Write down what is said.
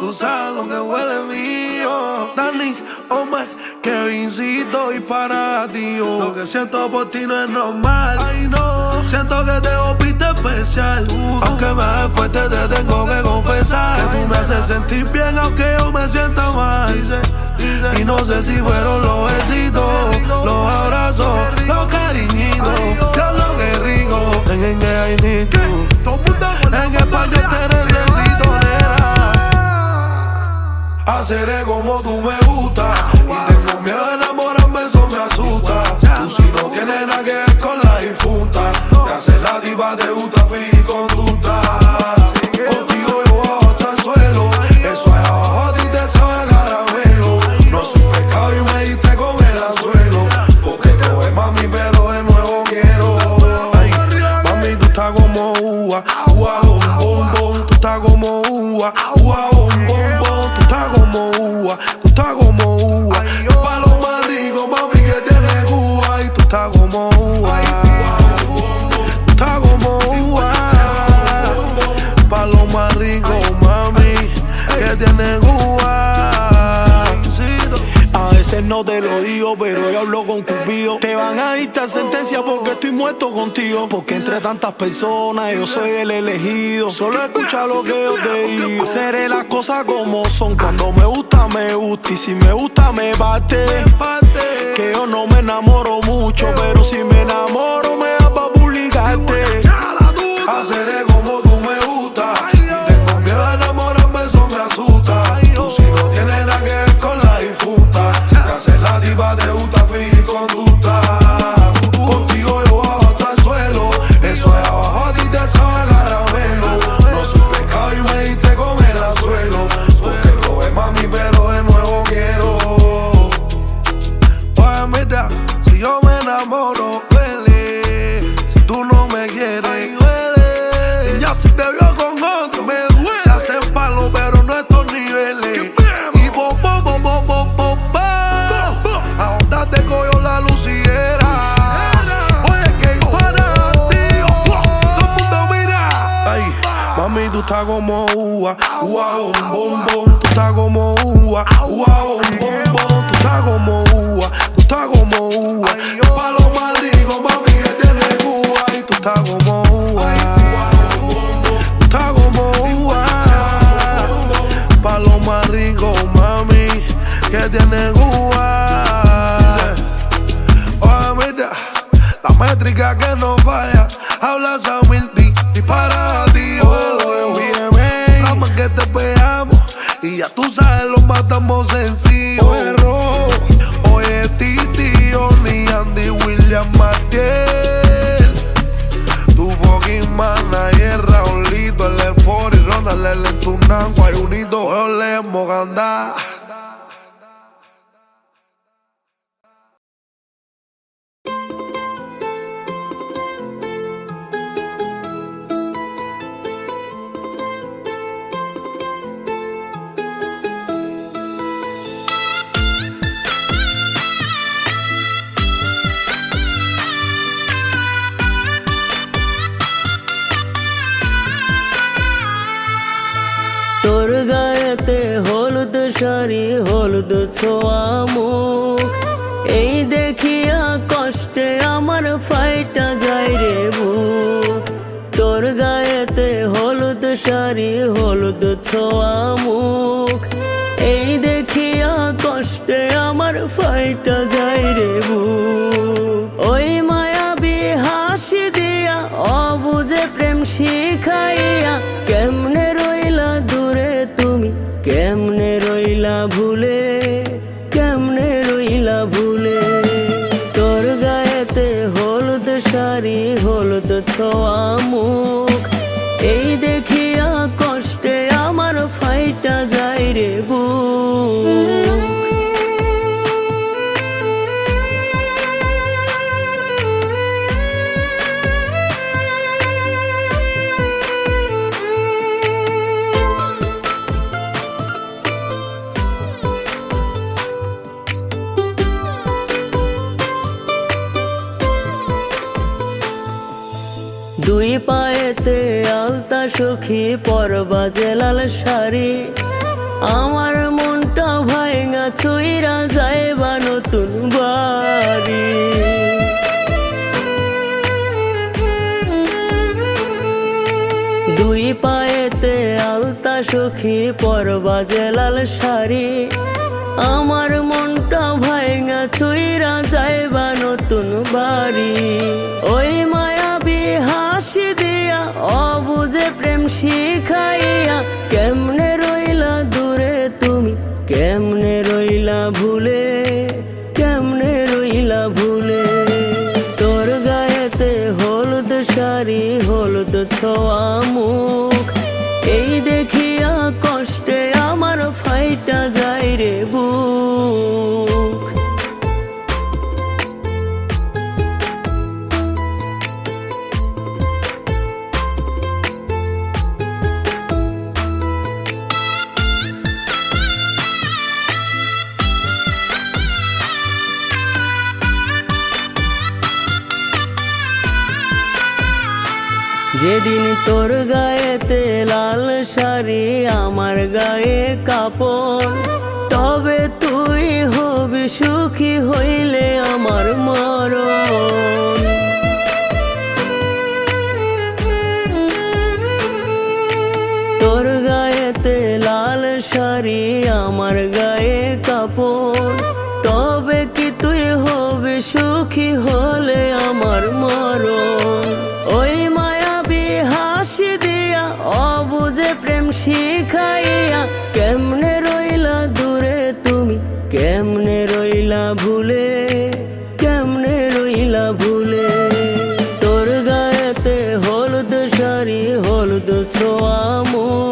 tú sabes lo que huele mío. Dani, hombre, Kevincito y para ti. Lo que siento por ti no es normal. Ay, no, siento que te volviste especial. Aunque me hagas fuerte, te tengo que confesar que tú me haces sentir bien, aunque yo me sienta mal. Y no sé si fueron los besitos, los abrazos, los cariñitos. Diablo, qué rico. En I need you. En español te necesito, nena. Haceré como tú me gusta. Y tengo miedo de enamorarme, eso me asusta. Tú si no tienes nada que ver con la difunta. Te haces la diva, te gusta fingir conducta. Contigo yo bajo hasta el suelo. Eso es abajo, a ti te sabe caramelo. No soy pescado y me diste con el anzuelo. Porque te voy mami, pero de nuevo quiero. Ay, mami, tú estás como uva, uva, bom, bom. Tú estás como uva, uva, bom, bom. Tú estás como uva, tú estás como uva. Pa' lo más rico, mami, que tiene Cuba. Y tú estás como uva, tú estás como uva. Pa' lo más rico, mami, que tiene Cuba. A veces no te lo digo, pero yo hablo con Cupido. Te van a dictar sentencia porque estoy muerto contigo. Porque entre tantas personas yo soy el elegido. Solo escucha lo que yo te digo. Haceré las cosas como son. Cuando me gusta, me gusta. Y si me gusta, me parte. Que yo no me enamoro mucho, pero si me enamoro, me da pa' publicarte. Haceré como tú me gusta. Y tengo miedo de enamorarme, eso me asusta. Tú si no tienes nada que ver con la difunta. Te haces la diva, te gusta fingir conducta. Contigo yo bajo hasta el suelo. Eso es abajo, a ti te sabe caramelo. No soy pescado y me diste con el anzuelo. Porque probé mami, pero de nuevo quiero. Oye, mira, si yo me enamoro, duele. Si tú no me quieres, duele. Ya si te vio con otro, me duele. Se hacen palos, pero no estos niveles. Y bo, bo, bo, bo, bo, bo, bo. Ahora te cojo la luciera. Oye, que yo para ti. Todo el mundo mira. Ay, mami, tú estás como uva, uva, bom, bom, bom. Tú estás como uva, uva, bom, bom, bom. Tú estás como uva, tú estás como uva. Pa' lo más rico, mami, que tiene Cuba. Y tú estás como uva, tú estás como uva. Pa' lo más rico, mami, que tiene Cuba. Oye, mira, la métrica que no falla. Hablas a mil y para ti, la más que te pegamos. Y ya tú sabes, lo matamos sencillo. Error. Oye, Titi, Oni, Andy, William, Matiel. Tu fucking manager, Raulito, el F4 y Ronald, el Entunan, Guayunito, Ole, Mogandá. তোর গায়েতে হলুদ শাড়ি, হলুদ ছোঁয়া মুখ, এই দেখিয়া কষ্টে আমার ফাইটা যায় রে বুক। তোর গায়েতে হলুদ শাড়ি, হলুদ ছোঁয়া মুখ, এই দেখিয়া কষ্টে আমার ফাইটা যায় রে বুক। ওই মায়াবী হাসি দিয়া অবুঝে প্রেম শিখাইয়া কেমনে রইলা দূরে তুমি, কেমনে রইলা ভুলে, কেমনে রইলা ভুলে। তোর গায়েতে হলুদ শাড়ি, হলুদ ছোঁয়া মুখ, এই দেখিয়া কষ্টে আমার ফাইটা যায় রে বুক। দুই পায়েতে আলতা সখী, পরবা যে লাল শাড়ি, আমার মনটা ভাঙা চইরা যাইবা নতুন বাড়ি। দুই পায়েতে আলতা সখী পরবা যে লাল শাড়ি, আমার মনটা ভাঙা চইরা যাইবা নতুন বাড়ি। ওই মায়াবী হাসি দিয়া অবুঝে প্রেম শিখাইয়া কেমনে রইলা দূরে তুমি, কেমনে রইলা ভুলে, কেমনে রইলা ভুলে। তোর গায়েতে হলুদ শাড়ি হলুদ ছোঁয়া মুখ, এই দেখিয়া কষ্টে আমার ফাইটা যায় রে বুক। যেদিন তোর গায়েতে লাল শাড়ি আমার গায়ে কাপড়, তবে তুই হবি সুখী হইলে আমার মরণ। তোর গায়েতে লাল শাড়ি আমার গায়ে কাপড়, তবে কি তুই হবি সুখী হলে আমার মরণ। ওই মায়াবী হাসি দিয়া অবুঝে প্রেম শিখাইয়া কেমনে রইলা দূরে তুমি, কেমনে রইলা ভুলে, কেমনে রইলা ভুলে। তোর গায়েতে হলুদ শাড়ি হলুদ ছোঁয়া মুখ,